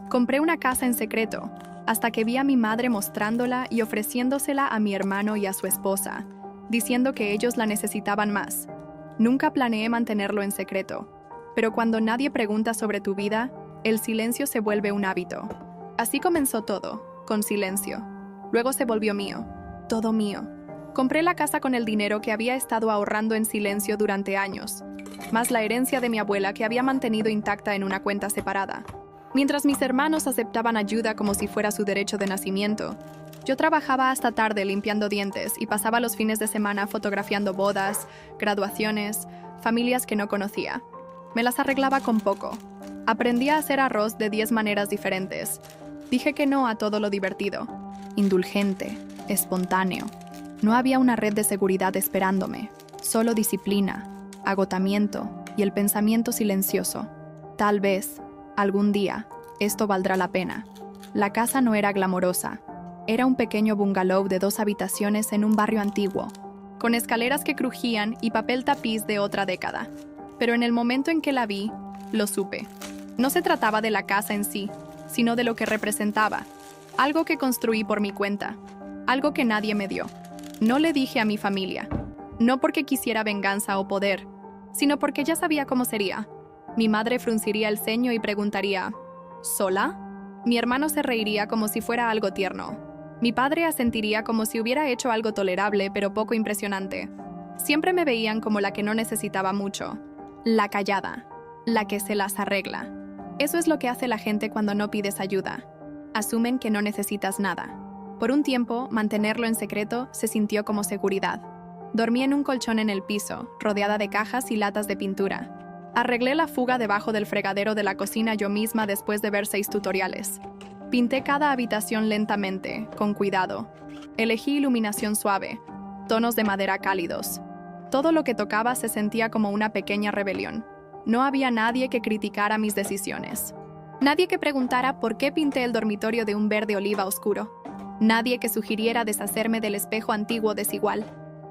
Compré una casa en secreto, hasta que vi a mi madre mostrándola y ofreciéndosela a mi hermano y a su esposa, diciendo que ellos la necesitaban más. Nunca planeé mantenerlo en secreto, pero cuando nadie pregunta sobre tu vida, el silencio se vuelve un hábito. Así comenzó todo, con silencio. Luego se volvió mío, todo mío. Compré la casa con el dinero que había estado ahorrando en silencio durante años, más la herencia de mi abuela que había mantenido intacta en una cuenta separada. Mientras mis hermanos aceptaban ayuda como si fuera su derecho de nacimiento, yo trabajaba hasta tarde limpiando dientes y pasaba los fines de semana fotografiando bodas, graduaciones, familias que no conocía. Me las arreglaba con poco. Aprendí a hacer arroz de 10 maneras diferentes. Dije que no a todo lo divertido, indulgente, espontáneo. No había una red de seguridad esperándome, solo disciplina, agotamiento y el pensamiento silencioso. Tal vez, algún día, esto valdrá la pena. La casa no era glamorosa. Era un pequeño bungalow de 2 habitaciones en un barrio antiguo, con escaleras que crujían y papel tapiz de otra década. Pero en el momento en que la vi, lo supe. No se trataba de la casa en sí, sino de lo que representaba. Algo que construí por mi cuenta. Algo que nadie me dio. No le dije a mi familia. No porque quisiera venganza o poder, sino porque ya sabía cómo sería. Mi madre frunciría el ceño y preguntaría, ¿sola? Mi hermano se reiría como si fuera algo tierno. Mi padre asentiría como si hubiera hecho algo tolerable pero poco impresionante. Siempre me veían como la que no necesitaba mucho. La callada. La que se las arregla. Eso es lo que hace la gente cuando no pides ayuda. Asumen que no necesitas nada. Por un tiempo, mantenerlo en secreto se sintió como seguridad. Dormí en un colchón en el piso, rodeada de cajas y latas de pintura. Arreglé la fuga debajo del fregadero de la cocina yo misma después de ver 6 tutoriales. Pinté cada habitación lentamente, con cuidado. Elegí iluminación suave, tonos de madera cálidos. Todo lo que tocaba se sentía como una pequeña rebelión. No había nadie que criticara mis decisiones. Nadie que preguntara por qué pinté el dormitorio de un verde oliva oscuro. Nadie que sugiriera deshacerme del espejo antiguo desigual.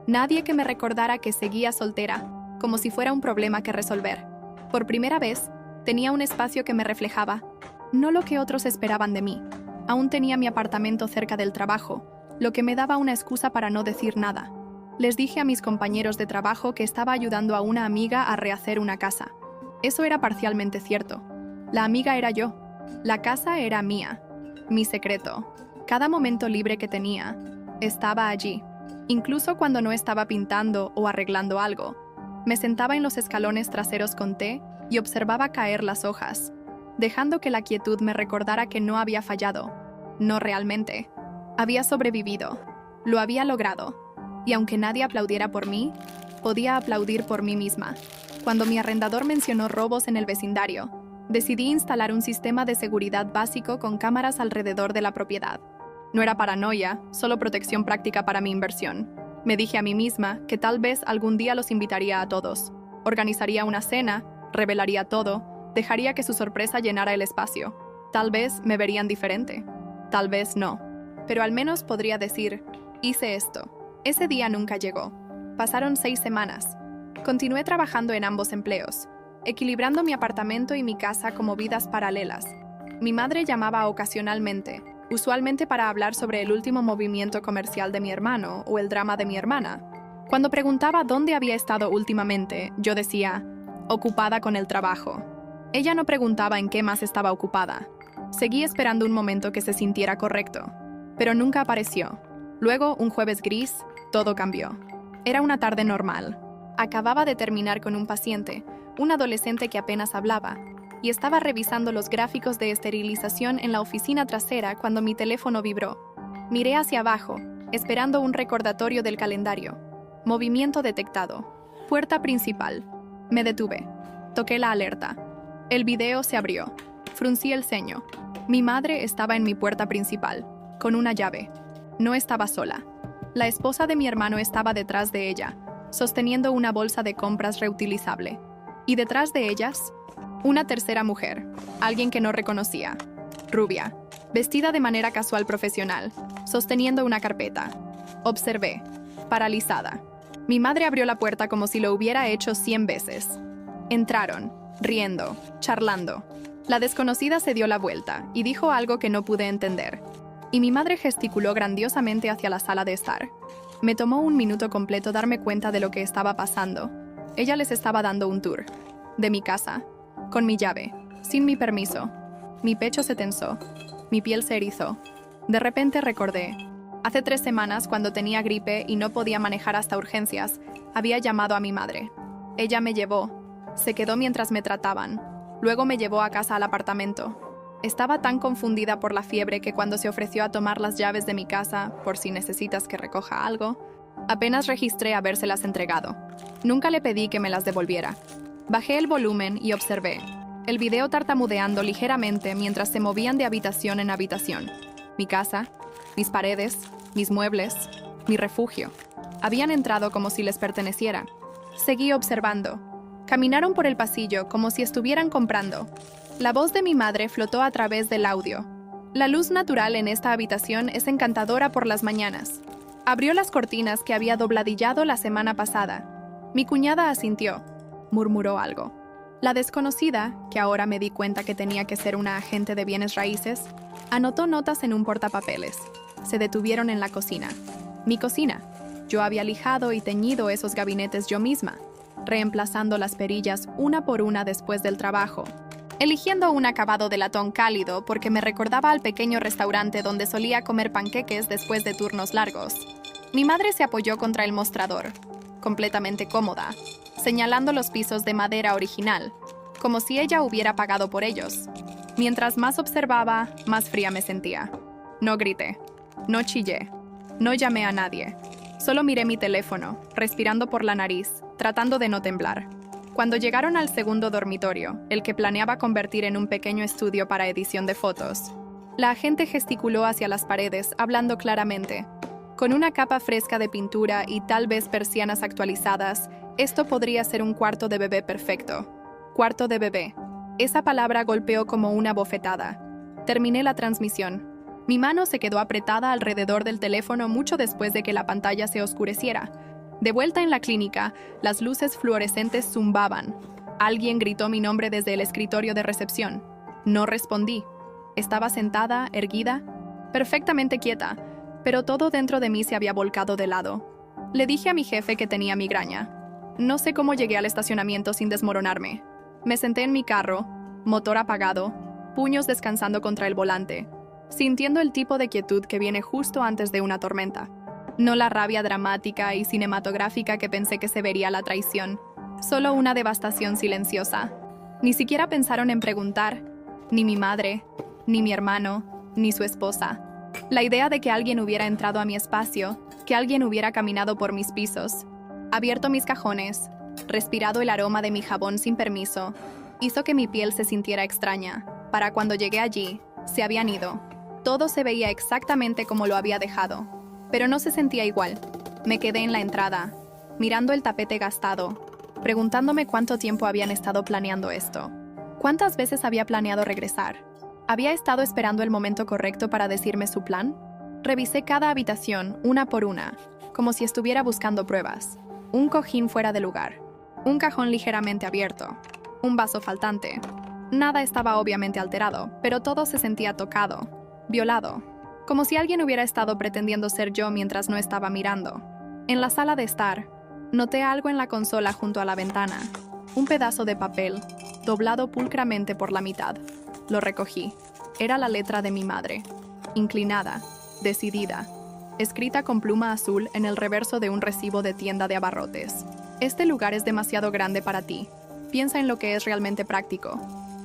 Nadie que me recordara que seguía soltera, como si fuera un problema que resolver. Por primera vez, tenía un espacio que me reflejaba, no lo que otros esperaban de mí. Aún tenía mi apartamento cerca del trabajo, lo que me daba una excusa para no decir nada. Les dije a mis compañeros de trabajo que estaba ayudando a una amiga a rehacer una casa. Eso era parcialmente cierto. La amiga era yo. La casa era mía. Mi secreto. Cada momento libre que tenía, estaba allí. Incluso cuando no estaba pintando o arreglando algo. Me sentaba en los escalones traseros con té y observaba caer las hojas, dejando que la quietud me recordara que no había fallado. No realmente. Había sobrevivido. Lo había logrado. Y aunque nadie aplaudiera por mí, podía aplaudir por mí misma. Cuando mi arrendador mencionó robos en el vecindario, decidí instalar un sistema de seguridad básico con cámaras alrededor de la propiedad. No era paranoia, solo protección práctica para mi inversión. Me dije a mí misma que tal vez algún día los invitaría a todos. Organizaría una cena, revelaría todo, dejaría que su sorpresa llenara el espacio. Tal vez me verían diferente. Tal vez no. Pero al menos podría decir, hice esto. Ese día nunca llegó. Pasaron 6 semanas. Continué trabajando en ambos empleos, equilibrando mi apartamento y mi casa como vidas paralelas. Mi madre llamaba ocasionalmente, usualmente para hablar sobre el último movimiento comercial de mi hermano o el drama de mi hermana. Cuando preguntaba dónde había estado últimamente, yo decía, ocupada con el trabajo. Ella no preguntaba en qué más estaba ocupada. Seguí esperando un momento que se sintiera correcto, pero nunca apareció. Luego, un jueves gris, todo cambió. Era una tarde normal. Acababa de terminar con un paciente, un adolescente que apenas hablaba, y estaba revisando los gráficos de esterilización en la oficina trasera cuando mi teléfono vibró. Miré hacia abajo, esperando un recordatorio del calendario. Movimiento detectado. Puerta principal. Me detuve. Toqué la alerta. El video se abrió. Fruncí el ceño. Mi madre estaba en mi puerta principal, con una llave. No estaba sola. La esposa de mi hermano estaba detrás de ella, sosteniendo una bolsa de compras reutilizable. Y detrás de ellas, una tercera mujer, alguien que no reconocía. Rubia, vestida de manera casual profesional, sosteniendo una carpeta. Observé, paralizada. Mi madre abrió la puerta como si lo hubiera hecho 100 veces. Entraron, riendo, charlando. La desconocida se dio la vuelta y dijo algo que no pude entender. Y mi madre gesticuló grandiosamente hacia la sala de estar. Me tomó un minuto completo darme cuenta de lo que estaba pasando. Ella les estaba dando un tour. De mi casa. Con mi llave. Sin mi permiso. Mi pecho se tensó. Mi piel se erizó. De repente recordé. Hace 3 semanas, cuando tenía gripe y no podía manejar hasta urgencias, había llamado a mi madre. Ella me llevó. Se quedó mientras me trataban. Luego me llevó a casa al apartamento. Estaba tan confundida por la fiebre que cuando se ofreció a tomar las llaves de mi casa, por si necesitas que recoja algo, apenas registré habérselas entregado. Nunca le pedí que me las devolviera. Bajé el volumen y observé. El video tartamudeando ligeramente mientras se movían de habitación en habitación. Mi casa, mis paredes, mis muebles, mi refugio. Habían entrado como si les perteneciera. Seguí observando. Caminaron por el pasillo como si estuvieran comprando. La voz de mi madre flotó a través del audio. La luz natural en esta habitación es encantadora por las mañanas. Abrió las cortinas que había dobladillado la semana pasada. Mi cuñada asintió. Murmuró algo. La desconocida, que ahora me di cuenta que tenía que ser una agente de bienes raíces, anotó notas en un portapapeles. Se detuvieron en la cocina. Mi cocina. Yo había lijado y teñido esos gabinetes yo misma, reemplazando las perillas una por una después del trabajo, eligiendo un acabado de latón cálido porque me recordaba al pequeño restaurante donde solía comer panqueques después de turnos largos. Mi madre se apoyó contra el mostrador, completamente cómoda, señalando los pisos de madera original, como si ella hubiera pagado por ellos. Mientras más observaba, más fría me sentía. No grité, no chillé, no llamé a nadie. Solo miré mi teléfono, respirando por la nariz, tratando de no temblar. Cuando llegaron al segundo dormitorio, el que planeaba convertir en un pequeño estudio para edición de fotos, la agente gesticuló hacia las paredes, hablando claramente. Con una capa fresca de pintura y tal vez persianas actualizadas, esto podría ser un cuarto de bebé perfecto. Cuarto de bebé. Esa palabra golpeó como una bofetada. Terminé la transmisión. Mi mano se quedó apretada alrededor del teléfono mucho después de que la pantalla se oscureciera. De vuelta en la clínica, las luces fluorescentes zumbaban. Alguien gritó mi nombre desde el escritorio de recepción. No respondí. Estaba sentada, erguida, perfectamente quieta, pero todo dentro de mí se había volcado de lado. Le dije a mi jefe que tenía migraña. No sé cómo llegué al estacionamiento sin desmoronarme. Me senté en mi carro, motor apagado, puños descansando contra el volante, sintiendo el tipo de quietud que viene justo antes de una tormenta. No la rabia dramática y cinematográfica que pensé que se vería la traición, solo una devastación silenciosa. Ni siquiera pensaron en preguntar, ni mi madre, ni mi hermano, ni su esposa. La idea de que alguien hubiera entrado a mi espacio, que alguien hubiera caminado por mis pisos, abierto mis cajones, respirado el aroma de mi jabón sin permiso, hizo que mi piel se sintiera extraña. Para cuando llegué allí, se habían ido. Todo se veía exactamente como lo había dejado, pero no se sentía igual. Me quedé en la entrada, mirando el tapete gastado, preguntándome cuánto tiempo habían estado planeando esto. ¿Cuántas veces había planeado regresar? ¿Había estado esperando el momento correcto para decirme su plan? Revisé cada habitación, una por una, como si estuviera buscando pruebas. Un cojín fuera de lugar, un cajón ligeramente abierto, un vaso faltante. Nada estaba obviamente alterado, pero todo se sentía tocado, violado, como si alguien hubiera estado pretendiendo ser yo mientras no estaba mirando. En la sala de estar, noté algo en la consola junto a la ventana, un pedazo de papel, doblado pulcramente por la mitad. Lo recogí. Era la letra de mi madre, inclinada, decidida, escrita con pluma azul en el reverso de un recibo de tienda de abarrotes. Este lugar es demasiado grande para ti. Piensa en lo que es realmente práctico.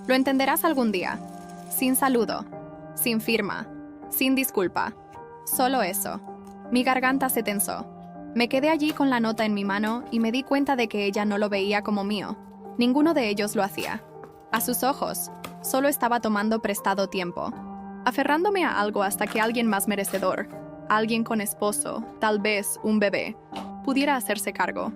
Lo entenderás algún día. Sin saludo, sin firma, sin disculpa. Solo eso. Mi garganta se tensó. Me quedé allí con la nota en mi mano y me di cuenta de que ella no lo veía como mío. Ninguno de ellos lo hacía. A sus ojos, solo estaba tomando prestado tiempo, aferrándome a algo hasta que alguien más merecedor, alguien con esposo, tal vez un bebé, pudiera hacerse cargo.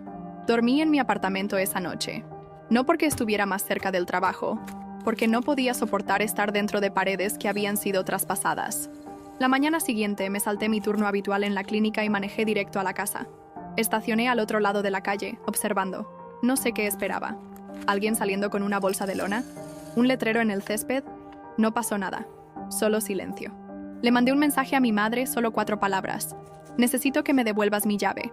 Dormí en mi apartamento esa noche, no porque estuviera más cerca del trabajo, porque no podía soportar estar dentro de paredes que habían sido traspasadas. La mañana siguiente me salté mi turno habitual en la clínica y manejé directo a la casa. Estacioné al otro lado de la calle, observando. No sé qué esperaba. ¿Alguien saliendo con una bolsa de lona? Un letrero en el césped. No pasó nada. Solo silencio. Le mandé un mensaje a mi madre, solo 4 palabras. Necesito que me devuelvas mi llave.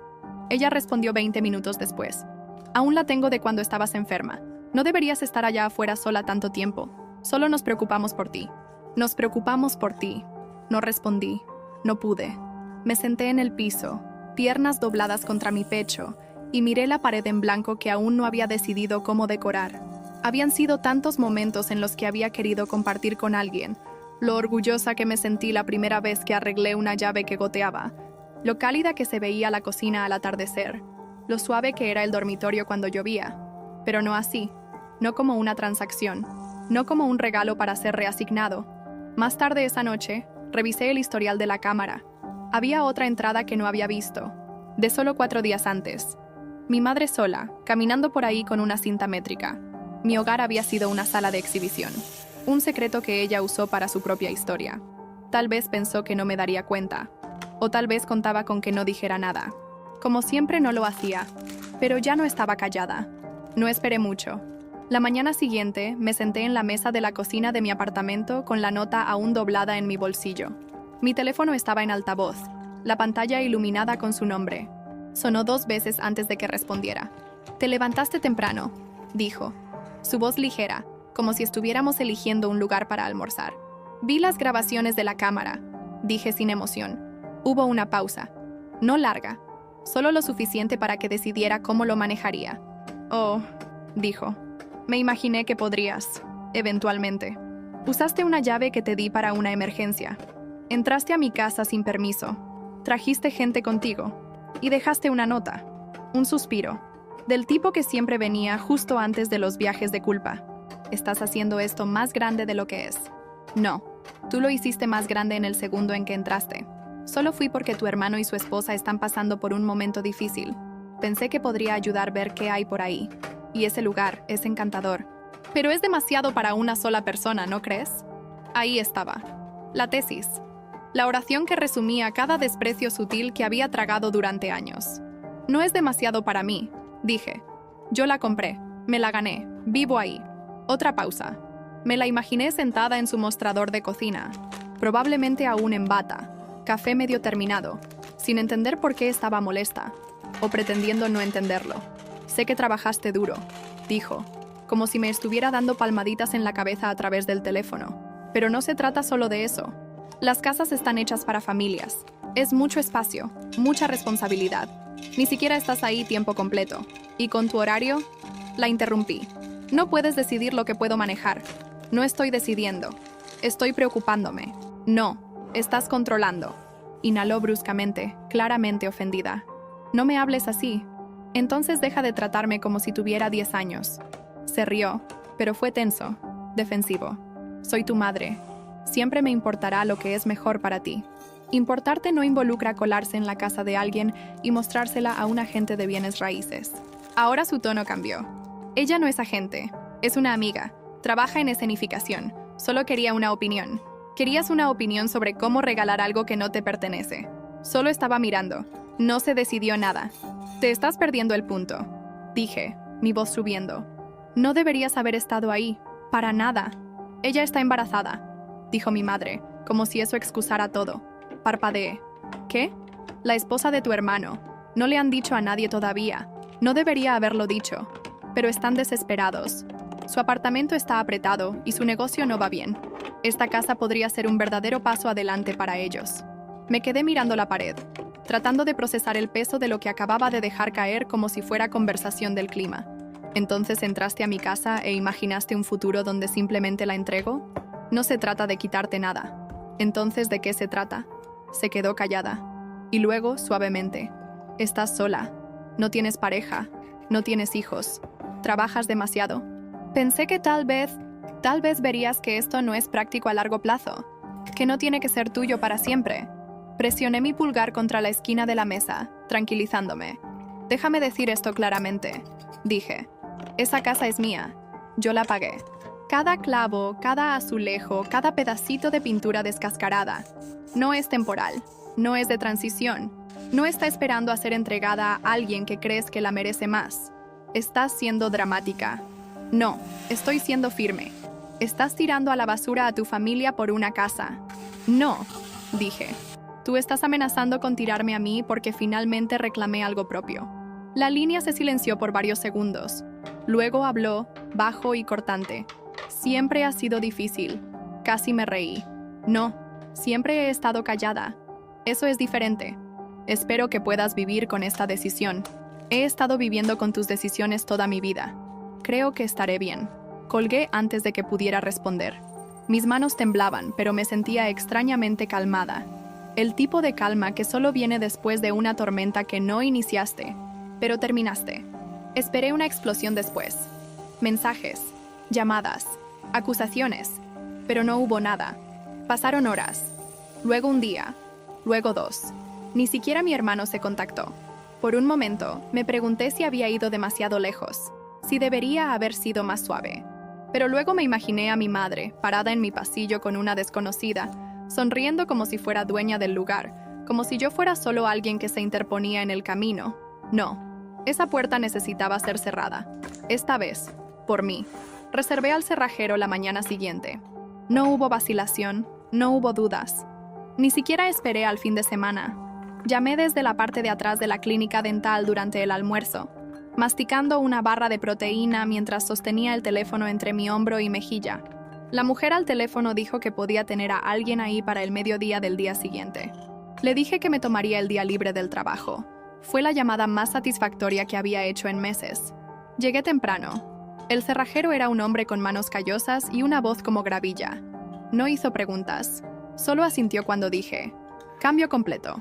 Ella respondió 20 minutos después. Aún la tengo de cuando estabas enferma. No deberías estar allá afuera sola tanto tiempo. Solo nos preocupamos por ti. Nos preocupamos por ti. No respondí. No pude. Me senté en el piso, piernas dobladas contra mi pecho, y miré la pared en blanco que aún no había decidido cómo decorar. Habían sido tantos momentos en los que había querido compartir con alguien, lo orgullosa que me sentí la primera vez que arreglé una llave que goteaba, lo cálida que se veía la cocina al atardecer, lo suave que era el dormitorio cuando llovía, pero no así, no como una transacción, no como un regalo para ser reasignado. Más tarde esa noche, revisé el historial de la cámara. Había otra entrada que no había visto, de solo 4 días antes. Mi madre sola, caminando por ahí con una cinta métrica. Mi hogar había sido una sala de exhibición, un secreto que ella usó para su propia historia. Tal vez pensó que no me daría cuenta, o tal vez contaba con que no dijera nada. Como siempre no lo hacía, pero ya no estaba callada. No esperé mucho. La mañana siguiente me senté en la mesa de la cocina de mi apartamento con la nota aún doblada en mi bolsillo. Mi teléfono estaba en altavoz, la pantalla iluminada con su nombre. Sonó 2 veces antes de que respondiera. «Te levantaste temprano», dijo. Su voz ligera, como si estuviéramos eligiendo un lugar para almorzar. «Vi las grabaciones de la cámara», dije sin emoción. Hubo una pausa. No larga, solo lo suficiente para que decidiera cómo lo manejaría. «Oh», dijo. «Me imaginé que podrías, eventualmente. Usaste una llave que te di para una emergencia. Entraste a mi casa sin permiso. Trajiste gente contigo. Y dejaste una nota. Un suspiro. Del tipo que siempre venía justo antes de los viajes de culpa. Estás haciendo esto más grande de lo que es». «No, tú lo hiciste más grande en el segundo en que entraste. Solo fui porque tu hermano y su esposa están pasando por un momento difícil. Pensé que podría ayudar a ver qué hay por ahí. Y ese lugar es encantador. Pero es demasiado para una sola persona, ¿no crees?» Ahí estaba. La tesis. La oración que resumía cada desprecio sutil que había tragado durante años. «No es demasiado para mí», dije. «Yo la compré. Me la gané. Vivo ahí». Otra pausa. Me la imaginé sentada en su mostrador de cocina, probablemente aún en bata, café medio terminado, sin entender por qué estaba molesta, o pretendiendo no entenderlo. «Sé que trabajaste duro», dijo, como si me estuviera dando palmaditas en la cabeza a través del teléfono. «Pero no se trata solo de eso. Las casas están hechas para familias. Es mucho espacio, mucha responsabilidad. Ni siquiera estás ahí tiempo completo. Y con tu horario...» La interrumpí. «No puedes decidir lo que puedo manejar. No estoy decidiendo. Estoy preocupándome. No, estás controlando». Inhaló bruscamente, claramente ofendida. «No me hables así. Entonces deja de tratarme como si tuviera 10 años». Se rió, pero fue tenso, defensivo. «Soy tu madre. Siempre me importará lo que es mejor para ti. Importarte no involucra colarse en la casa de alguien y mostrársela a un agente de bienes raíces». Ahora su tono cambió. «Ella no es agente, es una amiga. Trabaja en escenificación. Solo quería una opinión. Querías una opinión sobre cómo regalar algo que no te pertenece. Solo estaba mirando. No se decidió nada. Te estás perdiendo el punto», dije, mi voz subiendo. «No deberías haber estado ahí. Para nada. Ella está embarazada», dijo mi madre, como si eso excusara todo. Parpadeé. «¿Qué? La esposa de tu hermano. No le han dicho a nadie todavía. No debería haberlo dicho. Pero están desesperados. Su apartamento está apretado y su negocio no va bien. Esta casa podría ser un verdadero paso adelante para ellos». Me quedé mirando la pared, tratando de procesar el peso de lo que acababa de dejar caer como si fuera conversación del clima. «¿Entonces entraste a mi casa e imaginaste un futuro donde simplemente la entrego? No se trata de quitarte nada». «¿Entonces de qué se trata?». Se quedó callada. Y luego, suavemente: «Estás sola. No tienes pareja. No tienes hijos. Trabajas demasiado. Pensé que tal vez verías que esto no es práctico a largo plazo. Que no tiene que ser tuyo para siempre». Presioné mi pulgar contra la esquina de la mesa, tranquilizándome. «Déjame decir esto claramente», dije. «Esa casa es mía. Yo la pagué. Cada clavo, cada azulejo, cada pedacito de pintura descascarada. No es temporal. No es de transición. No está esperando a ser entregada a alguien que crees que la merece más. Estás siendo dramática». «No, estoy siendo firme. Estás tirando a la basura a tu familia por una casa. No, dije. Tú estás amenazando con tirarme a mí porque finalmente reclamé algo propio. La línea se silenció por varios segundos. Luego habló, bajo y cortante. Siempre ha sido difícil. Casi me reí. No, siempre he estado callada. Eso es diferente. Espero que puedas vivir con esta decisión. He estado viviendo con tus decisiones toda mi vida. Creo que estaré bien. Colgué antes de que pudiera responder. Mis manos temblaban, pero me sentía extrañamente calmada. El tipo de calma que solo viene después de una tormenta que no iniciaste, pero terminaste. Esperé una explosión después. Mensajes, llamadas, acusaciones, pero no hubo nada. Pasaron horas. Luego un día. Luego 2. Ni siquiera mi hermano se contactó. Por un momento, me pregunté si había ido demasiado lejos, si debería haber sido más suave. Pero luego me imaginé a mi madre, parada en mi pasillo con una desconocida, sonriendo como si fuera dueña del lugar, como si yo fuera solo alguien que se interponía en el camino. No, esa puerta necesitaba ser cerrada. Esta vez, por mí. Reservé al cerrajero la mañana siguiente. No hubo vacilación, no hubo dudas. Ni siquiera esperé al fin de semana. Llamé desde la parte de atrás de la clínica dental durante el almuerzo, masticando una barra de proteína mientras sostenía el teléfono entre mi hombro y mejilla. La mujer al teléfono dijo que podía tener a alguien ahí para el mediodía del día siguiente. Le dije que me tomaría el día libre del trabajo. Fue la llamada más satisfactoria que había hecho en meses. Llegué temprano. El cerrajero era un hombre con manos callosas y una voz como gravilla. No hizo preguntas. Solo asintió cuando dije: cambio completo.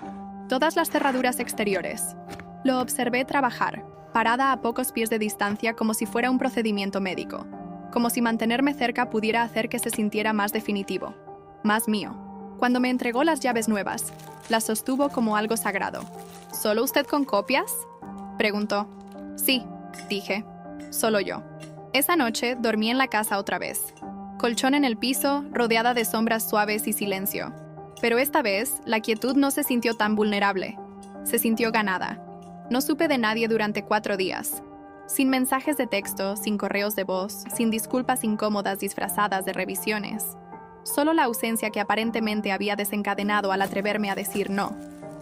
Todas las cerraduras exteriores. Lo observé trabajar, parada a pocos pies de distancia como si fuera un procedimiento médico, como si mantenerme cerca pudiera hacer que se sintiera más definitivo, más mío. Cuando me entregó las llaves nuevas, las sostuvo como algo sagrado. ¿Solo usted con copias?, preguntó. Sí, dije. Solo yo. Esa noche dormí en la casa otra vez. Colchón en el piso, rodeada de sombras suaves y silencio. Pero esta vez, la quietud no se sintió tan vulnerable. Se sintió ganada. No supe de nadie durante 4 días. Sin mensajes de texto, sin correos de voz, sin disculpas incómodas disfrazadas de revisiones. Solo la ausencia que aparentemente había desencadenado al atreverme a decir no.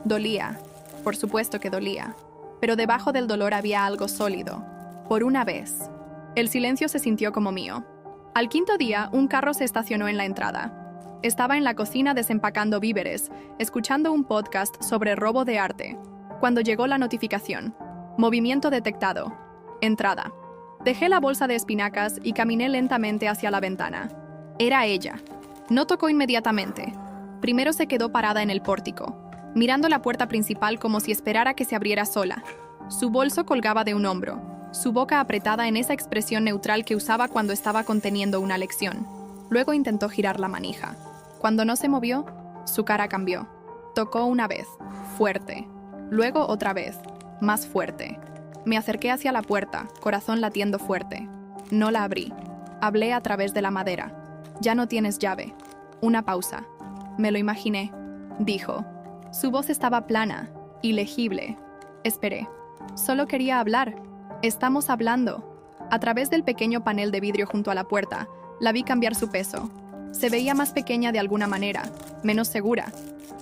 Dolía. Por supuesto que dolía. Pero debajo del dolor había algo sólido. Por una vez. El silencio se sintió como mío. Al 5.º día, un carro se estacionó en la entrada. Estaba en la cocina desempacando víveres, escuchando un podcast sobre robo de arte, cuando llegó la notificación. Movimiento detectado. Entrada. Dejé la bolsa de espinacas y caminé lentamente hacia la ventana. Era ella. No tocó inmediatamente. Primero se quedó parada en el pórtico, mirando la puerta principal como si esperara que se abriera sola. Su bolso colgaba de un hombro, su boca apretada en esa expresión neutral que usaba cuando estaba conteniendo una lección. Luego intentó girar la manija. Cuando no se movió, su cara cambió. Tocó una vez, fuerte. Luego otra vez, más fuerte. Me acerqué hacia la puerta, corazón latiendo fuerte. No la abrí. Hablé a través de la madera. Ya no tienes llave. Una pausa. Me lo imaginé. Dijo. Su voz estaba plana, ilegible. Esperé. Solo quería hablar. Estamos hablando. A través del pequeño panel de vidrio junto a la puerta, la vi cambiar su peso. Se veía más pequeña de alguna manera, menos segura.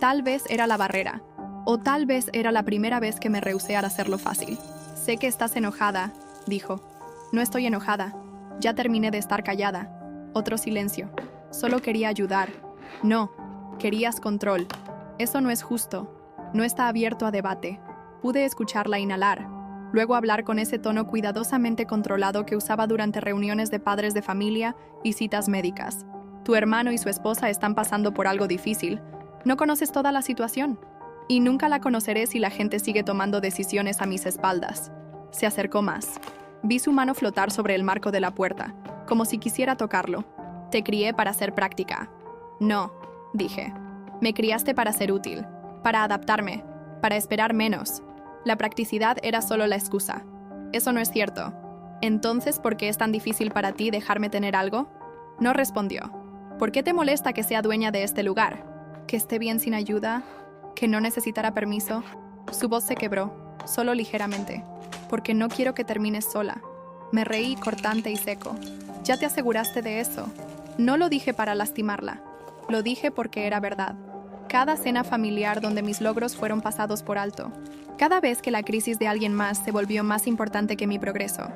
Tal vez era la barrera, o tal vez era la primera vez que me rehusé a hacerlo fácil. Sé que estás enojada, dijo. No estoy enojada. Ya terminé de estar callada. Otro silencio. Solo quería ayudar. No, querías control. Eso no es justo. No está abierto a debate. Pude escucharla inhalar, luego hablar con ese tono cuidadosamente controlado que usaba durante reuniones de padres de familia y citas médicas. Tu hermano y su esposa están pasando por algo difícil. No conoces toda la situación. Y nunca la conoceré si la gente sigue tomando decisiones a mis espaldas. Se acercó más. Vi su mano flotar sobre el marco de la puerta, como si quisiera tocarlo. Te crié para ser práctica. No, dije. Me criaste para ser útil, para adaptarme, para esperar menos. La practicidad era solo la excusa. Eso no es cierto. Entonces, ¿por qué es tan difícil para ti dejarme tener algo? No respondió. ¿Por qué te molesta que sea dueña de este lugar? ¿Que esté bien sin ayuda? ¿Que no necesitara permiso? Su voz se quebró, solo ligeramente. Porque no quiero que termines sola. Me reí cortante y seco. Ya te aseguraste de eso. No lo dije para lastimarla, lo dije porque era verdad. Cada cena familiar donde mis logros fueron pasados por alto. Cada vez que la crisis de alguien más se volvió más importante que mi progreso.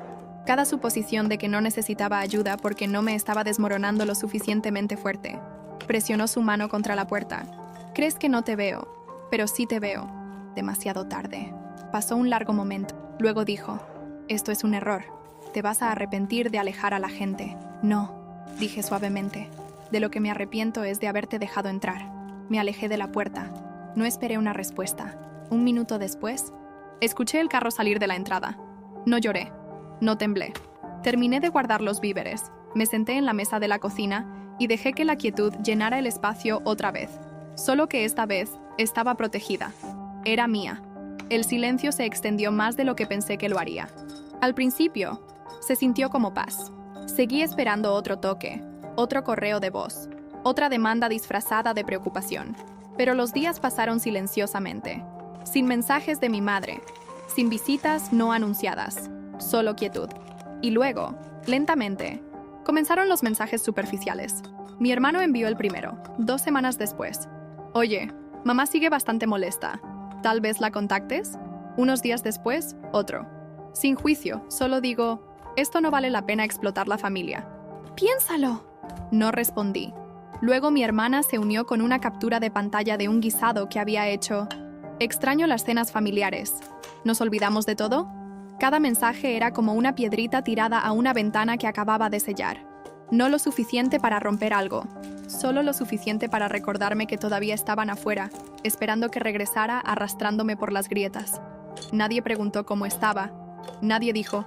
Cada suposición de que no necesitaba ayuda porque no me estaba desmoronando lo suficientemente fuerte. Presionó su mano contra la puerta. «Crees que no te veo, pero sí te veo. Demasiado tarde». Pasó un largo momento. Luego dijo, «Esto es un error. Te vas a arrepentir de alejar a la gente». «No», dije suavemente. «De lo que me arrepiento es de haberte dejado entrar». Me alejé de la puerta. No esperé una respuesta. Un minuto después, escuché el carro salir de la entrada. No lloré. No temblé. Terminé de guardar los víveres. Me senté en la mesa de la cocina y dejé que la quietud llenara el espacio otra vez. Solo que esta vez estaba protegida. Era mía. El silencio se extendió más de lo que pensé que lo haría. Al principio, se sintió como paz. Seguí esperando otro toque, otro correo de voz, otra demanda disfrazada de preocupación. Pero los días pasaron silenciosamente, sin mensajes de mi madre, sin visitas no anunciadas, solo quietud. Y luego, lentamente, comenzaron los mensajes superficiales. Mi hermano envió el primero, 2 semanas después. «Oye, mamá sigue bastante molesta. ¿Tal vez la contactes?» Unos días después, otro. Sin juicio, solo digo, «Esto no vale la pena explotar la familia». «Piénsalo». No respondí. Luego mi hermana se unió con una captura de pantalla de un guisado que había hecho. «Extraño las cenas familiares. ¿Nos olvidamos de todo?» Cada mensaje era como una piedrita tirada a una ventana que acababa de sellar. No lo suficiente para romper algo, solo lo suficiente para recordarme que todavía estaban afuera, esperando que regresara arrastrándome por las grietas. Nadie preguntó cómo estaba. Nadie dijo,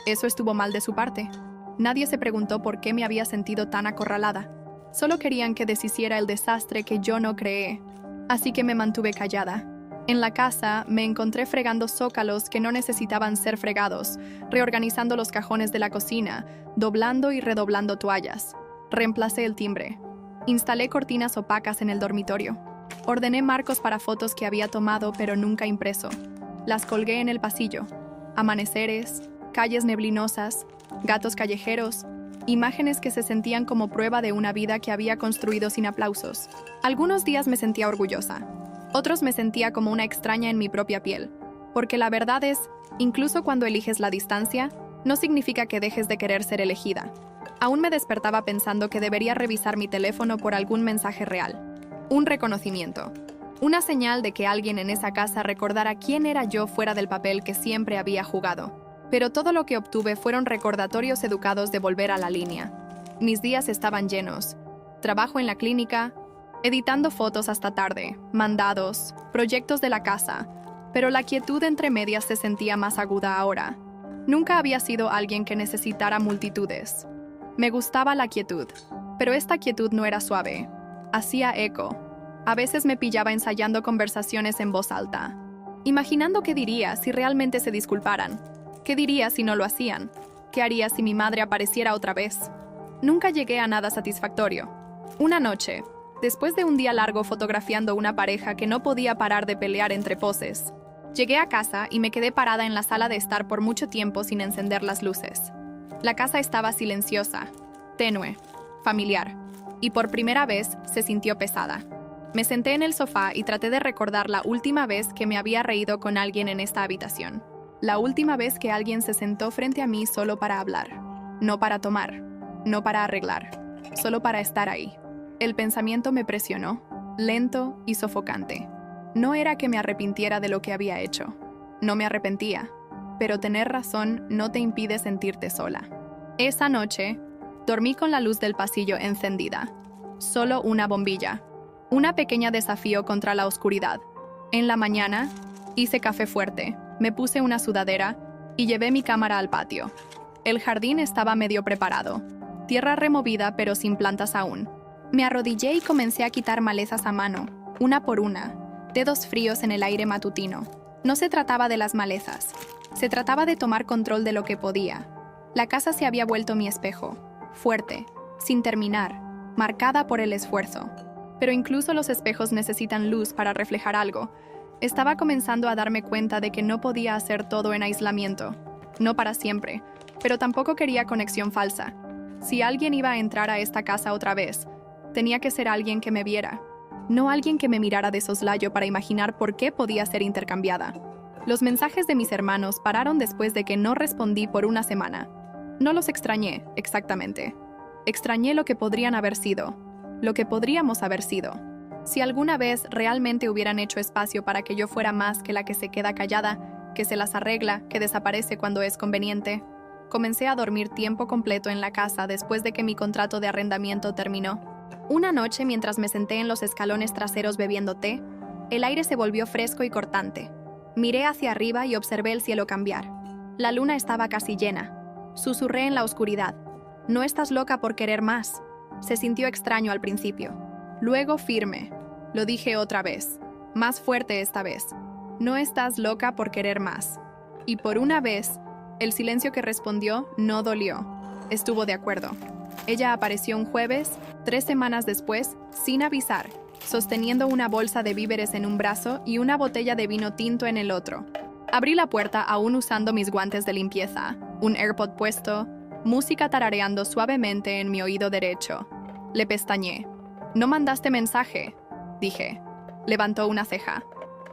«Eso estuvo mal de su parte». Nadie se preguntó por qué me había sentido tan acorralada. Solo querían que deshiciera el desastre que yo no creé. Así que me mantuve callada. En la casa me encontré fregando zócalos que no necesitaban ser fregados, reorganizando los cajones de la cocina, doblando y redoblando toallas. Reemplacé el timbre. Instalé cortinas opacas en el dormitorio. Ordené marcos para fotos que había tomado pero nunca impreso. Las colgué en el pasillo. Amaneceres, calles neblinosas, gatos callejeros, imágenes que se sentían como prueba de una vida que había construido sin aplausos. Algunos días me sentía orgullosa. Otros me sentía como una extraña en mi propia piel. Porque la verdad es, incluso cuando eliges la distancia, no significa que dejes de querer ser elegida. Aún me despertaba pensando que debería revisar mi teléfono por algún mensaje real. Un reconocimiento. Una señal de que alguien en esa casa recordara quién era yo fuera del papel que siempre había jugado. Pero todo lo que obtuve fueron recordatorios educados de volver a la línea. Mis días estaban llenos. Trabajo en la clínica, editando fotos hasta tarde, mandados, proyectos de la casa, pero la quietud entre medias se sentía más aguda ahora. Nunca había sido alguien que necesitara multitudes. Me gustaba la quietud, pero esta quietud no era suave. Hacía eco. A veces me pillaba ensayando conversaciones en voz alta, imaginando qué diría si realmente se disculparan, qué diría si no lo hacían, qué haría si mi madre apareciera otra vez. Nunca llegué a nada satisfactorio. Una noche, después de un día largo fotografiando una pareja que no podía parar de pelear entre poses, llegué a casa y me quedé parada en la sala de estar por mucho tiempo sin encender las luces. La casa estaba silenciosa, tenue, familiar, y por primera vez se sintió pesada. Me senté en el sofá y traté de recordar la última vez que me había reído con alguien en esta habitación. La última vez que alguien se sentó frente a mí solo para hablar, no para tomar, no para arreglar, solo para estar ahí. El pensamiento me presionó, lento y sofocante. No era que me arrepintiera de lo que había hecho. No me arrepentía, pero tener razón no te impide sentirte sola. Esa noche, dormí con la luz del pasillo encendida. Solo una bombilla. Una pequeña desafío contra la oscuridad. En la mañana, hice café fuerte, me puse una sudadera y llevé mi cámara al patio. El jardín estaba medio preparado. Tierra removida pero sin plantas aún. Me arrodillé y comencé a quitar malezas a mano, una por una, dedos fríos en el aire matutino. No se trataba de las malezas, se trataba de tomar control de lo que podía. La casa se había vuelto mi espejo, fuerte, sin terminar, marcada por el esfuerzo. Pero incluso los espejos necesitan luz para reflejar algo. Estaba comenzando a darme cuenta de que no podía hacer todo en aislamiento. No para siempre, pero tampoco quería conexión falsa. Si alguien iba a entrar a esta casa otra vez, tenía que ser alguien que me viera, no alguien que me mirara de soslayo para imaginar por qué podía ser intercambiada. Los mensajes de mis hermanos pararon después de que no respondí por una semana. No los extrañé, exactamente. Extrañé lo que podrían haber sido, lo que podríamos haber sido. Si alguna vez realmente hubieran hecho espacio para que yo fuera más que la que se queda callada, que se las arregla, que desaparece cuando es conveniente. Comencé a dormir tiempo completo en la casa después de que mi contrato de arrendamiento terminó. Una noche, mientras me senté en los escalones traseros bebiendo té, el aire se volvió fresco y cortante. Miré hacia arriba y observé el cielo cambiar. La luna estaba casi llena. Susurré en la oscuridad. No estás loca por querer más. Se sintió extraño al principio. Luego firme. Lo dije otra vez. Más fuerte esta vez. No estás loca por querer más. Y por una vez, el silencio que respondió no dolió. Estuvo de acuerdo. Ella apareció un jueves, 3 semanas después, sin avisar, sosteniendo una bolsa de víveres en un brazo y una botella de vino tinto en el otro. Abrí la puerta aún usando mis guantes de limpieza, un AirPod puesto, música tarareando suavemente en mi oído derecho. Le pestañeé. «No mandaste mensaje», dije. Levantó una ceja.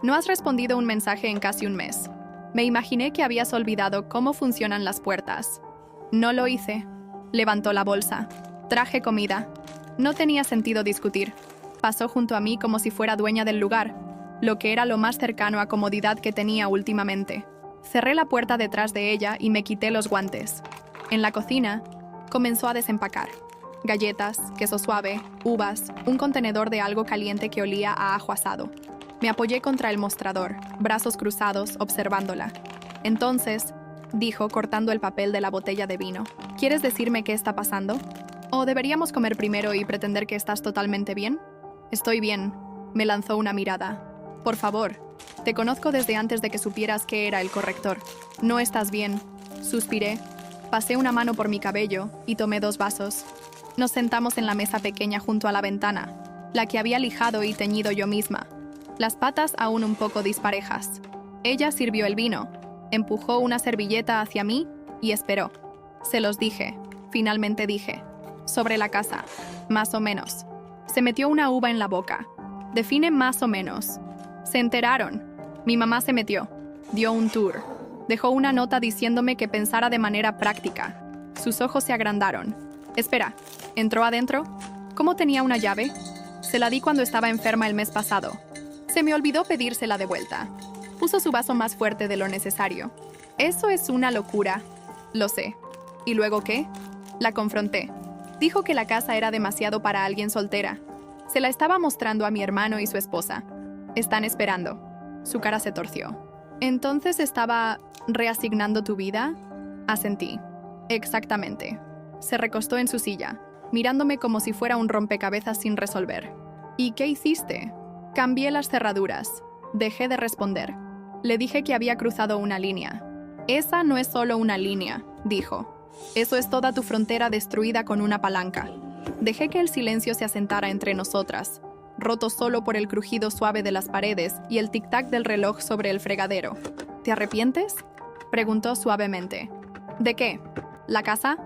«No has respondido un mensaje en casi un mes. Me imaginé que habías olvidado cómo funcionan las puertas». «No lo hice». Levantó la bolsa. «Traje comida». No tenía sentido discutir. Pasó junto a mí como si fuera dueña del lugar, lo que era lo más cercano a comodidad que tenía últimamente. Cerré la puerta detrás de ella y me quité los guantes. En la cocina, comenzó a desempacar. Galletas, queso suave, uvas, un contenedor de algo caliente que olía a ajo asado. Me apoyé contra el mostrador, brazos cruzados, observándola. Entonces, dijo, cortando el papel de la botella de vino, ¿quieres decirme qué está pasando? ¿O deberíamos comer primero y pretender que estás totalmente bien? Estoy bien. Me lanzó una mirada. Por favor, te conozco desde antes de que supieras que era el corrector. No estás bien. Suspiré. Pasé una mano por mi cabello y tomé 2 vasos. Nos sentamos en la mesa pequeña junto a la ventana, la que había lijado y teñido yo misma. Las patas aún un poco disparejas. Ella sirvió el vino, empujó una servilleta hacia mí y esperó. Se los dije. Finalmente dije. Sobre la casa. Más o menos. Se metió una uva en la boca. Define más o menos. Se enteraron. Mi mamá se metió. Dio un tour. Dejó una nota diciéndome que pensara de manera práctica. Sus ojos se agrandaron. Espera, ¿entró adentro? ¿Cómo tenía una llave? Se la di cuando estaba enferma el mes pasado. Se me olvidó pedírsela de vuelta. Puso su vaso más fuerte de lo necesario. Eso es una locura. Lo sé. ¿Y luego qué? La confronté. Dijo que la casa era demasiado para alguien soltera. Se la estaba mostrando a mi hermano y su esposa. Están esperando. Su cara se torció. ¿Entonces estaba reasignando tu vida? Asentí. Exactamente. Se recostó en su silla, mirándome como si fuera un rompecabezas sin resolver. ¿Y qué hiciste? Cambié las cerraduras. Dejé de responder. Le dije que había cruzado una línea. Esa no es solo una línea, dijo. Eso es toda tu frontera destruida con una palanca. Dejé que el silencio se asentara entre nosotras, roto solo por el crujido suave de las paredes y el tic-tac del reloj sobre el fregadero. ¿Te arrepientes? Preguntó suavemente. ¿De qué? ¿La casa?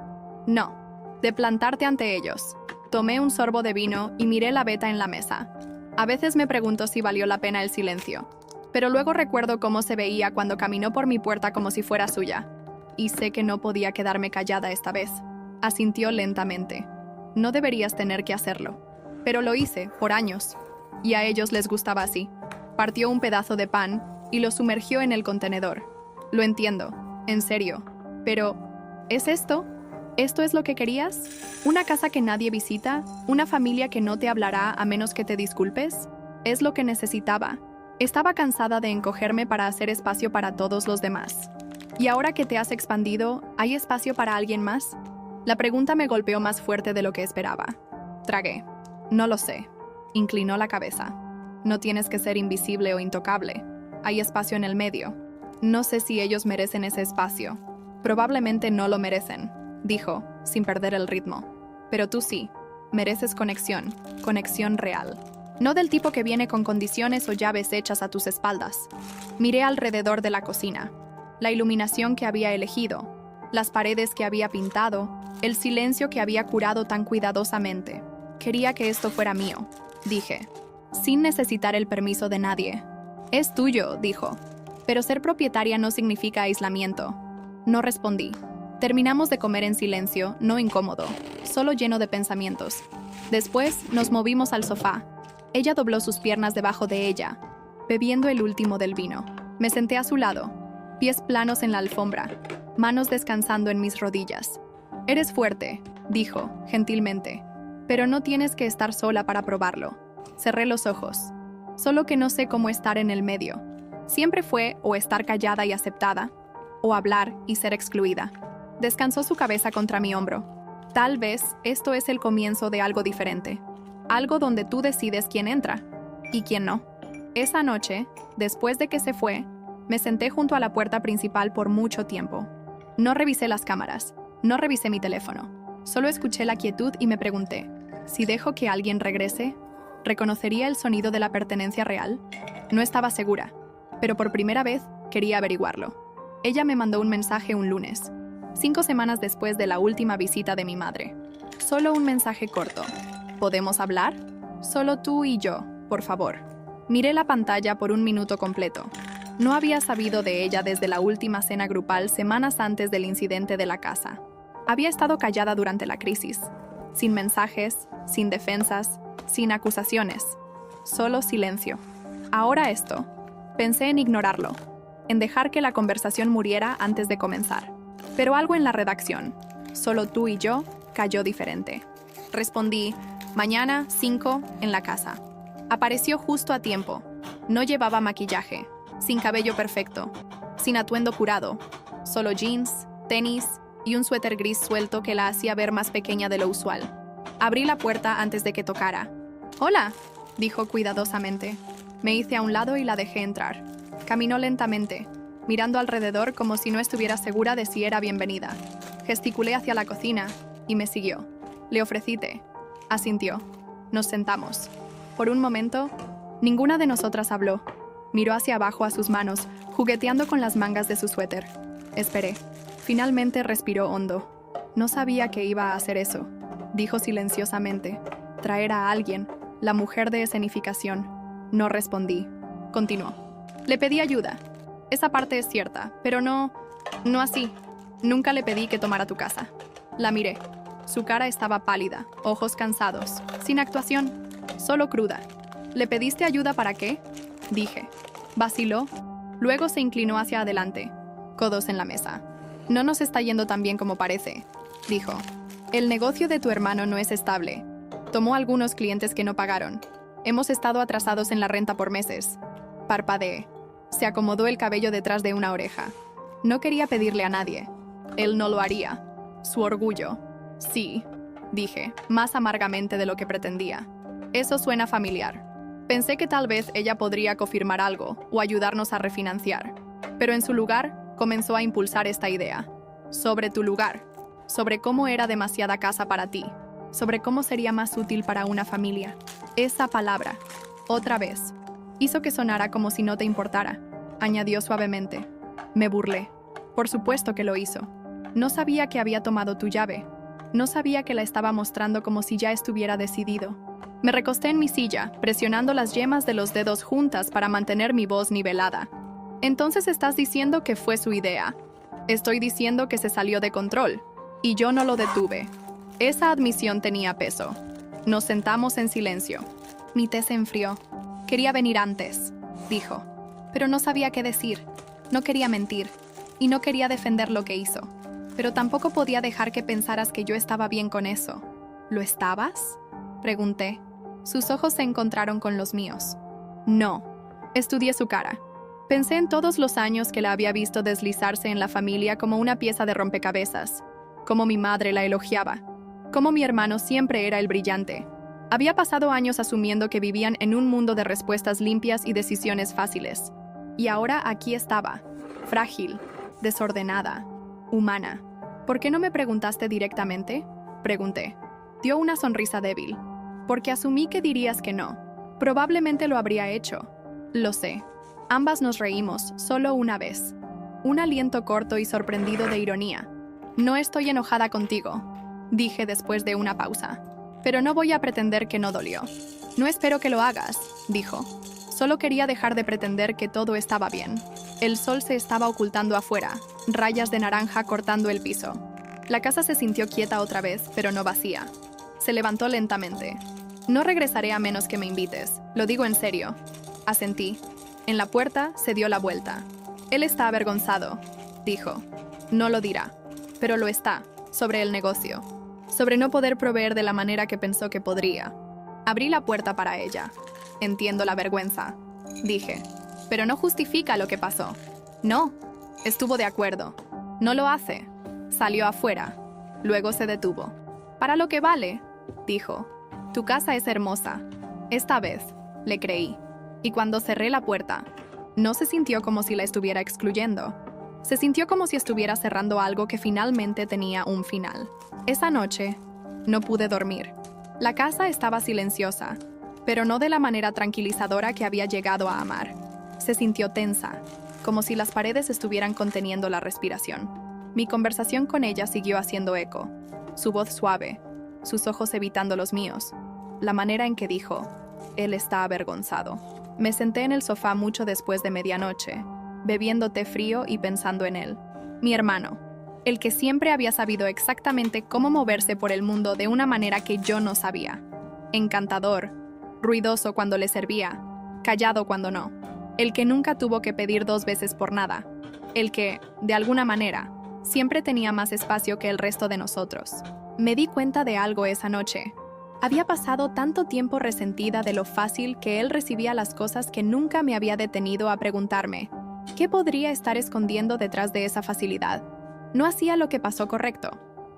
No. De plantarte ante ellos. Tomé un sorbo de vino y miré la veta en la mesa. A veces me pregunto si valió la pena el silencio. Pero luego recuerdo cómo se veía cuando caminó por mi puerta como si fuera suya. Y sé que no podía quedarme callada esta vez. Asintió lentamente. No deberías tener que hacerlo. Pero lo hice, por años. Y a ellos les gustaba así. Partió un pedazo de pan y lo sumergió en el contenedor. Lo entiendo, en serio. Pero, ¿es esto? ¿Esto es lo que querías? ¿Una casa que nadie visita? ¿Una familia que no te hablará a menos que te disculpes? Es lo que necesitaba. Estaba cansada de encogerme para hacer espacio para todos los demás. ¿Y ahora que te has expandido, hay espacio para alguien más? La pregunta me golpeó más fuerte de lo que esperaba. Tragué. No lo sé. Inclinó la cabeza. No tienes que ser invisible o intocable. Hay espacio en el medio. No sé si ellos merecen ese espacio. Probablemente no lo merecen, dijo, sin perder el ritmo. Pero tú sí. Mereces conexión. Conexión real. No del tipo que viene con condiciones o llaves hechas a tus espaldas. Miré alrededor de la cocina. La iluminación que había elegido, las paredes que había pintado, el silencio que había curado tan cuidadosamente. Quería que esto fuera mío, dije, sin necesitar el permiso de nadie. Es tuyo, dijo. Pero ser propietaria no significa aislamiento. No respondí. Terminamos de comer en silencio, no incómodo, solo lleno de pensamientos. Después nos movimos al sofá. Ella dobló sus piernas debajo de ella, bebiendo el último del vino. Me senté a su lado, pies planos en la alfombra, manos descansando en mis rodillas. Eres fuerte, dijo, gentilmente, pero no tienes que estar sola para probarlo. Cerré los ojos. Solo que no sé cómo estar en el medio. Siempre fue o estar callada y aceptada, o hablar y ser excluida. Descansó su cabeza contra mi hombro. Tal vez esto es el comienzo de algo diferente. Algo donde tú decides quién entra y quién no. Esa noche, después de que se fue, me senté junto a la puerta principal por mucho tiempo. No revisé las cámaras, no revisé mi teléfono. Solo escuché la quietud y me pregunté, si dejo que alguien regrese, ¿reconocería el sonido de la pertenencia real? No estaba segura, pero por primera vez quería averiguarlo. Ella me mandó un mensaje un lunes, 5 semanas después de la última visita de mi madre. Solo un mensaje corto. ¿Podemos hablar? Solo tú y yo, por favor. Miré la pantalla por un minuto completo. No había sabido de ella desde la última cena grupal semanas antes del incidente de la casa. Había estado callada durante la crisis, sin mensajes, sin defensas, sin acusaciones. Solo silencio. Ahora esto. Pensé en ignorarlo, en dejar que la conversación muriera antes de comenzar. Pero algo en la redacción, solo tú y yo, cayó diferente. Respondí, mañana, 5, en la casa. Apareció justo a tiempo. No llevaba maquillaje, sin cabello perfecto, sin atuendo curado, solo jeans, tenis y un suéter gris suelto que la hacía ver más pequeña de lo usual. Abrí la puerta antes de que tocara. «Hola», dijo cuidadosamente. Me hice a un lado y la dejé entrar. Caminó lentamente, mirando alrededor como si no estuviera segura de si era bienvenida. Gesticulé hacia la cocina y me siguió. Le ofrecí té. Asintió. Nos sentamos. Por un momento, ninguna de nosotras habló. Miró hacia abajo a sus manos, jugueteando con las mangas de su suéter. Esperé. Finalmente respiró hondo. No sabía que iba a hacer eso, dijo silenciosamente. Traer a alguien, la mujer de escenificación. No respondí. Continuó. Le pedí ayuda. Esa parte es cierta, pero no así. Nunca le pedí que tomara tu casa. La miré. Su cara estaba pálida, ojos cansados, sin actuación, solo cruda. ¿Le pediste ayuda para qué?, dije. Vaciló. Luego se inclinó hacia adelante, codos en la mesa. No nos está yendo tan bien como parece, dijo. El negocio de tu hermano no es estable. Tomó algunos clientes que no pagaron. Hemos estado atrasados en la renta por meses. Parpadeé. Se acomodó el cabello detrás de una oreja. No quería pedirle a nadie. Él no lo haría. Su orgullo. Sí, dije, más amargamente de lo que pretendía. Eso suena familiar. Pensé que tal vez ella podría confirmar algo o ayudarnos a refinanciar. Pero en su lugar, comenzó a impulsar esta idea. Sobre tu lugar. Sobre cómo era demasiada casa para ti. Sobre cómo sería más útil para una familia. Esa palabra. Otra vez. Hizo que sonara como si no te importara. Añadió suavemente. Me burlé. Por supuesto que lo hizo. No sabía que había tomado tu llave. No sabía que la estaba mostrando como si ya estuviera decidido. Me recosté en mi silla, presionando las yemas de los dedos juntas para mantener mi voz nivelada. Entonces estás diciendo que fue su idea. Estoy diciendo que se salió de control. Y yo no lo detuve. Esa admisión tenía peso. Nos sentamos en silencio. Mi té se enfrió. Quería venir antes, dijo. Pero no sabía qué decir. No quería mentir. Y no quería defender lo que hizo. Pero tampoco podía dejar que pensaras que yo estaba bien con eso. ¿Lo estabas?, pregunté. Sus ojos se encontraron con los míos. No. Estudié su cara. Pensé en todos los años que la había visto deslizarse en la familia como una pieza de rompecabezas. Cómo mi madre la elogiaba. Cómo mi hermano siempre era el brillante. Había pasado años asumiendo que vivían en un mundo de respuestas limpias y decisiones fáciles. Y ahora aquí estaba. Frágil. Desordenada. Humana. ¿Por qué no me preguntaste directamente?, pregunté. Dio una sonrisa débil. Porque asumí que dirías que no. Probablemente lo habría hecho. Lo sé. Ambas nos reímos, solo una vez. Un aliento corto y sorprendido de ironía. No estoy enojada contigo. dije después de una pausa. Pero no voy a pretender que no dolió. No espero que lo hagas, dijo. Solo quería dejar de pretender que todo estaba bien. El sol se estaba ocultando afuera, rayas de naranja cortando el piso. La casa se sintió quieta otra vez, pero no vacía. Se levantó lentamente. No regresaré a menos que me invites, lo digo en serio. Asentí. En la puerta se dio la vuelta. Él está avergonzado, dijo. No lo dirá, pero lo está, sobre el negocio, sobre no poder proveer de la manera que pensó que podría. Abrí la puerta para ella. Entiendo la vergüenza, dije, pero no justifica lo que pasó. No, estuvo de acuerdo. No lo hace. Salió afuera. Luego se detuvo. Para lo que vale, dijo. Tu casa es hermosa. Esta vez, le creí. Y cuando cerré la puerta, no se sintió como si la estuviera excluyendo. Se sintió como si estuviera cerrando algo que finalmente tenía un final. Esa noche, no pude dormir. La casa estaba silenciosa, pero no de la manera tranquilizadora que había llegado a amar. Se sintió tensa, como si las paredes estuvieran conteniendo la respiración. Mi conversación con ella siguió haciendo eco. Su voz suave, sus ojos evitando los míos. La manera en que dijo, él está avergonzado. Me senté en el sofá mucho después de medianoche, bebiendo té frío y pensando en él. Mi hermano, el que siempre había sabido exactamente cómo moverse por el mundo de una manera que yo no sabía. Encantador, ruidoso cuando le servía, callado cuando no. El que nunca tuvo que pedir 2 veces por nada. El que, de alguna manera, siempre tenía más espacio que el resto de nosotros. Me di cuenta de algo esa noche. Había pasado tanto tiempo resentida de lo fácil que él recibía las cosas que nunca me había detenido a preguntarme, ¿qué podría estar escondiendo detrás de esa facilidad? No hacía lo que pasó correcto,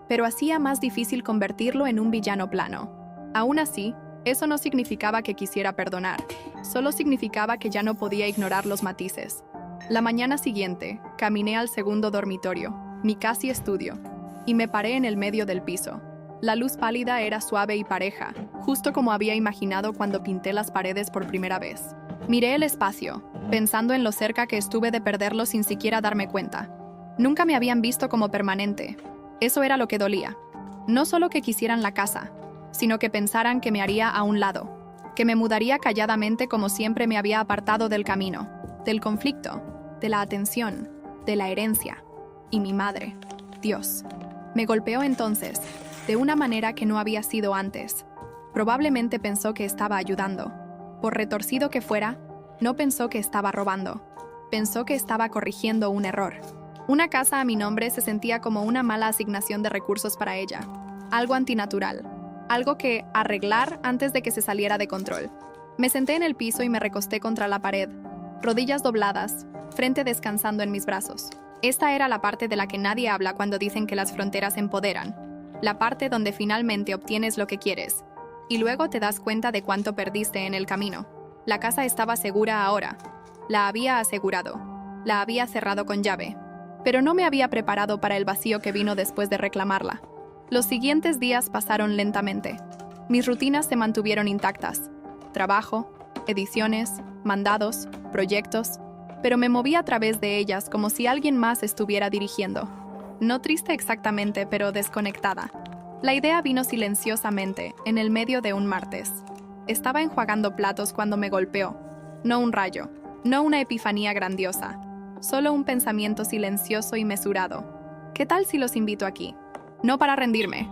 pero hacía más difícil convertirlo en un villano plano. Aún así, eso no significaba que quisiera perdonar, solo significaba que ya no podía ignorar los matices. La mañana siguiente, caminé al segundo dormitorio, mi casi estudio, y me paré en el medio del piso. La luz pálida era suave y pareja, justo como había imaginado cuando pinté las paredes por primera vez. Miré el espacio, pensando en lo cerca que estuve de perderlo sin siquiera darme cuenta. Nunca me habían visto como permanente. Eso era lo que dolía. No solo que quisieran la casa, sino que pensaran que me haría a un lado, que me mudaría calladamente como siempre me había apartado del camino, del conflicto, de la atención, de la herencia. Y mi madre, Dios, me golpeó entonces, de una manera que no había sido antes. Probablemente pensó que estaba ayudando. Por retorcido que fuera, no pensó que estaba robando. Pensó que estaba corrigiendo un error. Una casa a mi nombre se sentía como una mala asignación de recursos para ella. Algo antinatural. Algo que arreglar antes de que se saliera de control. Me senté en el piso y me recosté contra la pared, rodillas dobladas, frente descansando en mis brazos. Esta era la parte de la que nadie habla cuando dicen que las fronteras empoderan. La parte donde finalmente obtienes lo que quieres. Y luego te das cuenta de cuánto perdiste en el camino. La casa estaba segura ahora. La había asegurado. La había cerrado con llave. Pero no me había preparado para el vacío que vino después de reclamarla. Los siguientes días pasaron lentamente. Mis rutinas se mantuvieron intactas. Trabajo, ediciones, mandados, proyectos, pero me moví a través de ellas como si alguien más estuviera dirigiendo. No triste exactamente, pero desconectada. La idea vino silenciosamente, en el medio de un martes. Estaba enjuagando platos cuando me golpeó. No un rayo, no una epifanía grandiosa, solo un pensamiento silencioso y mesurado. ¿Qué tal si los invito aquí? No para rendirme,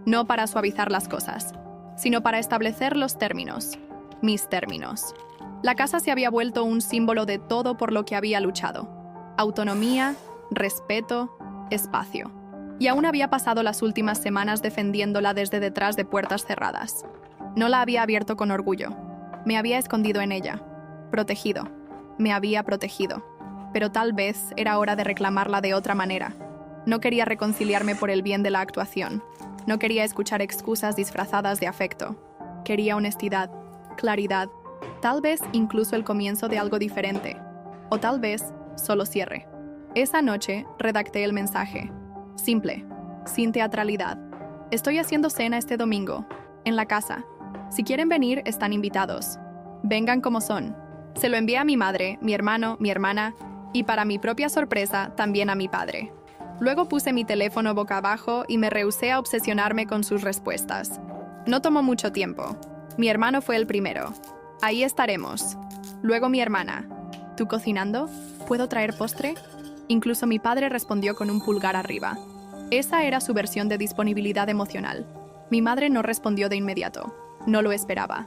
no para suavizar las cosas, sino para establecer los términos, mis términos. La casa se había vuelto un símbolo de todo por lo que había luchado. Autonomía, respeto, espacio. Y aún había pasado las últimas semanas defendiéndola desde detrás de puertas cerradas. No la había abierto con orgullo. Me había escondido en ella. Protegido. Me había protegido. Pero tal vez era hora de reclamarla de otra manera. No quería reconciliarme por el bien de la actuación. No quería escuchar excusas disfrazadas de afecto. Quería honestidad, claridad, tal vez incluso el comienzo de algo diferente. O tal vez solo cierre. Esa noche redacté el mensaje. Simple, sin teatralidad. Estoy haciendo cena este domingo, en la casa. Si quieren venir, están invitados. Vengan como son. Se lo envié a mi madre, mi hermano, mi hermana y para mi propia sorpresa, también a mi padre. Luego puse mi teléfono boca abajo y me rehusé a obsesionarme con sus respuestas. No tomó mucho tiempo. Mi hermano fue el primero. Ahí estaremos. Luego mi hermana. ¿Tú cocinando? ¿Puedo traer postre? Incluso mi padre respondió con un pulgar arriba. Esa era su versión de disponibilidad emocional. Mi madre no respondió de inmediato. No lo esperaba.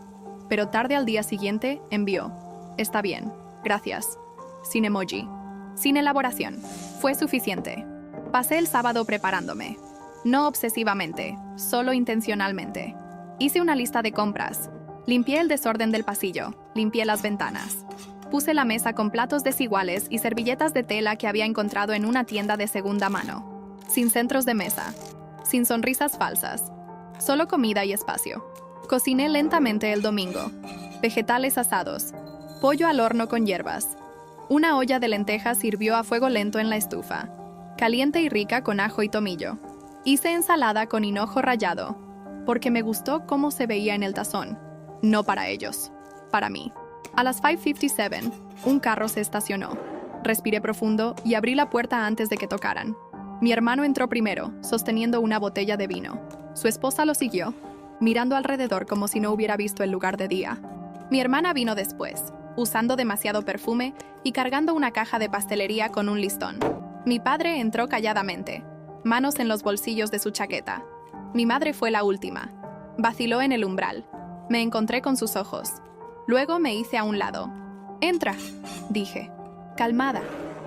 Pero tarde al día siguiente, envió. Está bien. Gracias. Sin emoji. Sin elaboración. Fue suficiente. Pasé el sábado preparándome. No obsesivamente, solo intencionalmente. Hice una lista de compras. Limpié el desorden del pasillo. Limpié las ventanas. Puse la mesa con platos desiguales y servilletas de tela que había encontrado en una tienda de segunda mano. Sin centros de mesa. Sin sonrisas falsas. Solo comida y espacio. Cociné lentamente el domingo. Vegetales asados. Pollo al horno con hierbas. Una olla de lentejas hirvió a fuego lento en la estufa. Caliente y rica con ajo y tomillo. Hice ensalada con hinojo rallado. Porque me gustó cómo se veía en el tazón. No para ellos. Para mí. A las 5:57, un carro se estacionó. Respiré profundo y abrí la puerta antes de que tocaran. Mi hermano entró primero, sosteniendo una botella de vino. Su esposa lo siguió, mirando alrededor como si no hubiera visto el lugar de día. Mi hermana vino después, usando demasiado perfume y cargando una caja de pastelería con un listón. Mi padre entró calladamente, manos en los bolsillos de su chaqueta. Mi madre fue la última. Vaciló en el umbral. Me encontré con sus ojos. Luego me hice a un lado. «Entra», dije. Calmada.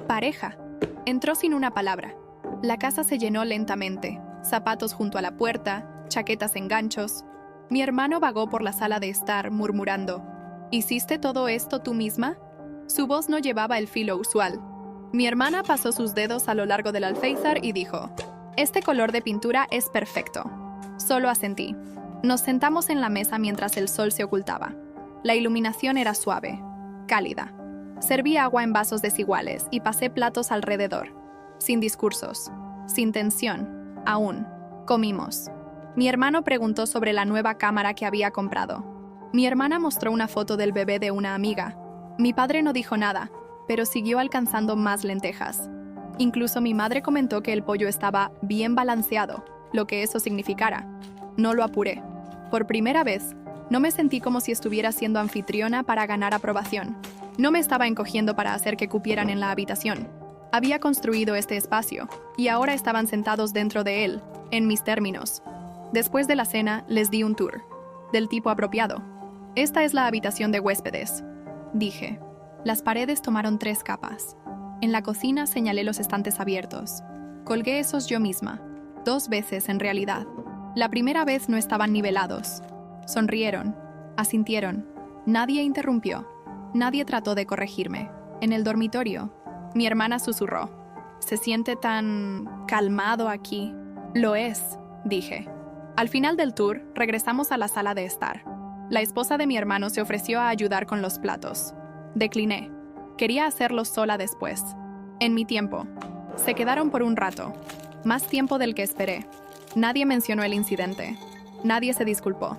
Pareja. Entró sin una palabra. La casa se llenó lentamente. Zapatos junto a la puerta, chaquetas en ganchos. Mi hermano vagó por la sala de estar, murmurando. «¿Hiciste todo esto tú misma?» Su voz no llevaba el filo usual. Mi hermana pasó sus dedos a lo largo del alféizar y dijo: «Este color de pintura es perfecto». Solo asentí. Nos sentamos en la mesa mientras el sol se ocultaba. La iluminación era suave, cálida. Serví agua en vasos desiguales y pasé platos alrededor. Sin discursos, sin tensión, aún. Comimos. Mi hermano preguntó sobre la nueva cámara que había comprado. Mi hermana mostró una foto del bebé de una amiga. Mi padre no dijo nada, pero siguió alcanzando más lentejas. Incluso mi madre comentó que el pollo estaba bien balanceado, lo que eso significara. No lo apuré. Por primera vez, no me sentí como si estuviera siendo anfitriona para ganar aprobación. No me estaba encogiendo para hacer que cupieran en la habitación. Había construido este espacio, y ahora estaban sentados dentro de él, en mis términos. Después de la cena, les di un tour, del tipo apropiado. «Esta es la habitación de huéspedes», dije. Las paredes tomaron 3 capas. En la cocina señalé los estantes abiertos. Colgué esos yo misma, 2 veces en realidad. La primera vez no estaban nivelados. Sonrieron, asintieron. Nadie interrumpió. Nadie trató de corregirme. En el dormitorio, mi hermana susurró: «Se siente tan calmado aquí». «Lo es», dije. Al final del tour, regresamos a la sala de estar. La esposa de mi hermano se ofreció a ayudar con los platos. Decliné. Quería hacerlo sola después. En mi tiempo. Se quedaron por un rato. Más tiempo del que esperé. Nadie mencionó el incidente. Nadie se disculpó.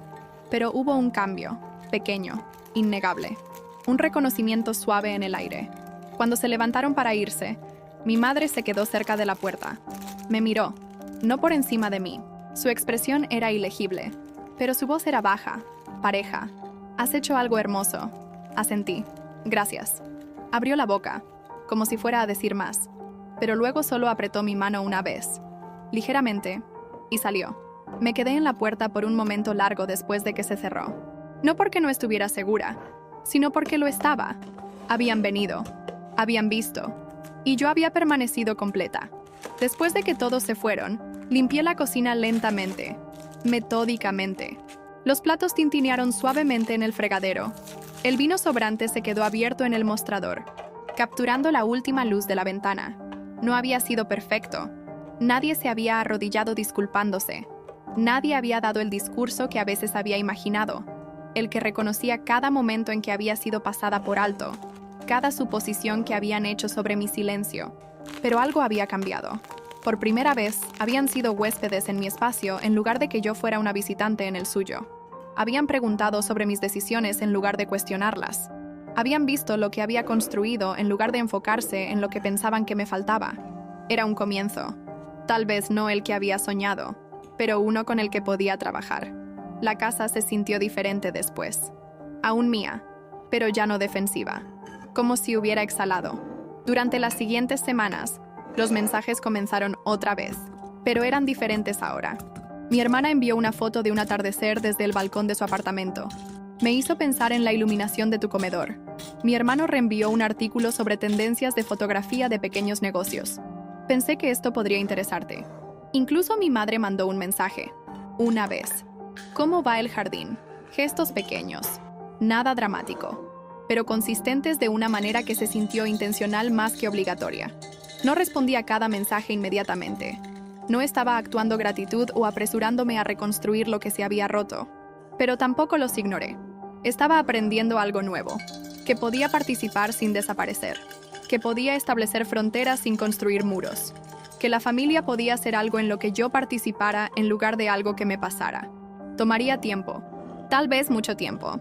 Pero hubo un cambio, pequeño, innegable. Un reconocimiento suave en el aire. Cuando se levantaron para irse, mi madre se quedó cerca de la puerta. Me miró, no por encima de mí. Su expresión era ilegible, pero su voz era baja, pareja. «Has hecho algo hermoso». Asentí. «Gracias». Abrió la boca, como si fuera a decir más, pero luego solo apretó mi mano una vez, ligeramente, y salió. Me quedé en la puerta por un momento largo después de que se cerró. No porque no estuviera segura, sino porque lo estaba. Habían venido, habían visto, y yo había permanecido completa. Después de que todos se fueron, limpié la cocina lentamente, metódicamente. Los platos tintinearon suavemente en el fregadero. El vino sobrante se quedó abierto en el mostrador, capturando la última luz de la ventana. No había sido perfecto. Nadie se había arrodillado disculpándose. Nadie había dado el discurso que a veces había imaginado, el que reconocía cada momento en que había sido pasada por alto, cada suposición que habían hecho sobre mi silencio. Pero algo había cambiado. Por primera vez, habían sido huéspedes en mi espacio en lugar de que yo fuera una visitante en el suyo. Habían preguntado sobre mis decisiones en lugar de cuestionarlas. Habían visto lo que había construido en lugar de enfocarse en lo que pensaban que me faltaba. Era un comienzo. Tal vez no el que había soñado, pero uno con el que podía trabajar. La casa se sintió diferente después. Aún mía, pero ya no defensiva, como si hubiera exhalado. Durante las siguientes semanas, los mensajes comenzaron otra vez, pero eran diferentes ahora. Mi hermana envió una foto de un atardecer desde el balcón de su apartamento. Me hizo pensar en la iluminación de tu comedor. Mi hermano reenvió un artículo sobre tendencias de fotografía de pequeños negocios. Pensé que esto podría interesarte. Incluso mi madre mandó un mensaje. Una vez. ¿Cómo va el jardín? Gestos pequeños. Nada dramático, pero consistentes de una manera que se sintió intencional más que obligatoria. No respondí a cada mensaje inmediatamente. No estaba actuando gratitud o apresurándome a reconstruir lo que se había roto, pero tampoco los ignoré. Estaba aprendiendo algo nuevo, que podía participar sin desaparecer, que podía establecer fronteras sin construir muros, que la familia podía ser algo en lo que yo participara en lugar de algo que me pasara. Tomaría tiempo, tal vez mucho tiempo.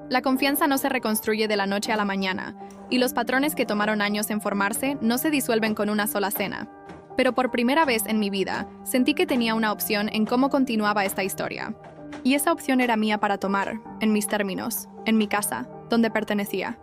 La confianza no se reconstruye de la noche a la mañana, y los patrones que tomaron años en formarse no se disuelven con una sola cena. Pero por primera vez en mi vida, sentí que tenía una opción en cómo continuaba esta historia. Y esa opción era mía para tomar, en mis términos, en mi casa, donde pertenecía.